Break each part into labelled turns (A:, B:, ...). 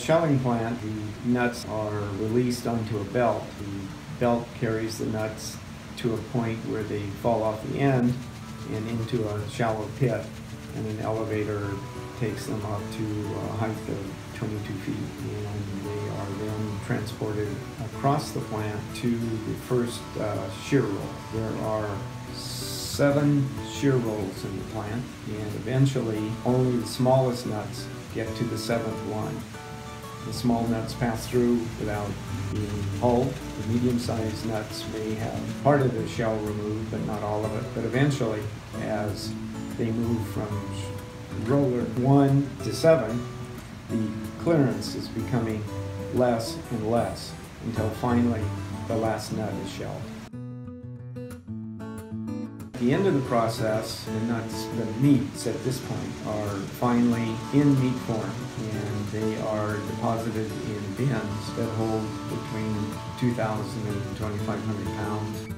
A: shelling plant, the nuts are released onto a belt. The belt carries the nuts to a point where they fall off the end and into a shallow pit, and an elevator takes them up to a height of 22 feet, and they are then transported across the plant to the first shear roll. There are 7 shear rolls in the plant, and eventually only the smallest nuts get to the 7th one. The small nuts pass through without being hulled. The medium-sized nuts may have part of the shell removed, but not all of it. But eventually, as they move from roller 1 to 7, the clearance is becoming less and less until finally the last nut is shelled. At the end of the process, the nuts, the meats at this point, are finally in meat form, and they are deposited in bins that hold between 2,000 and 2,500 pounds.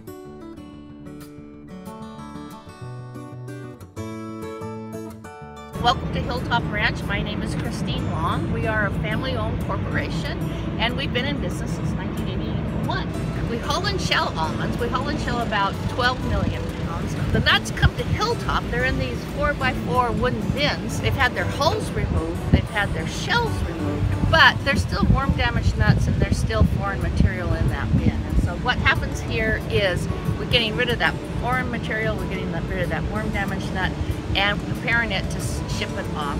B: Welcome to Hilltop Ranch. My name is Christine Long. We are a family-owned corporation, and we've been in business since 1981. We hull and shell almonds. We hull and shell about 12 million pounds. The nuts come to Hilltop. They're in these 4x4 wooden bins. They've had their hulls removed. They've had their shells removed, but they're still worm damaged nuts, and there's still foreign material in that bin. And so what happens here is we're getting rid of that foreign material, we're getting rid of that worm damaged nut, and preparing it to ship it off.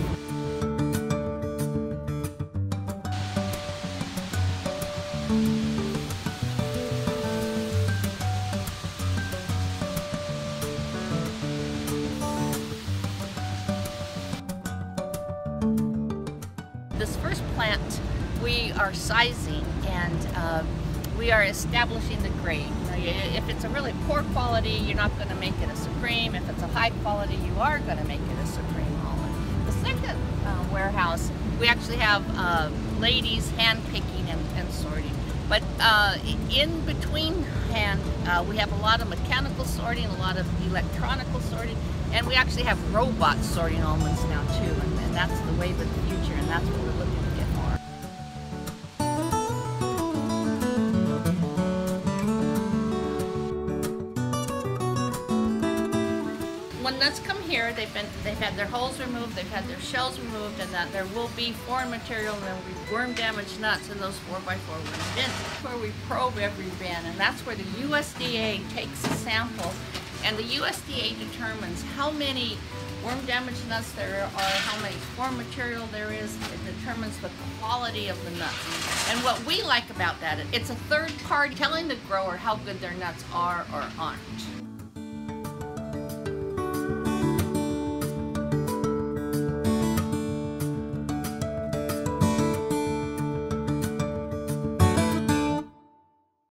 B: This first plant we are sizing, and we are establishing the grade. If it's a really poor quality, you're not going to make it a supreme. If it's a high quality, you are going to make it a supreme almond. The second warehouse, we actually have ladies hand picking and sorting. But in between hand, we have a lot of mechanical sorting, a lot of electronical sorting, and we actually have robots sorting almonds now too. And that's the wave of the future, and that's what we're looking to get more. When nuts come here, they've had their hulls removed, they've had their shells removed, and that there will be foreign material and there will be worm-damaged nuts in those 4x4 wooden bins. That's where we probe every bin, and that's where the USDA takes a sample, and the USDA determines how many worm-damaged nuts there are, how many foreign material there is. It determines the quality of the nuts. And what we like about that, it's a third party telling the grower how good their nuts are or aren't.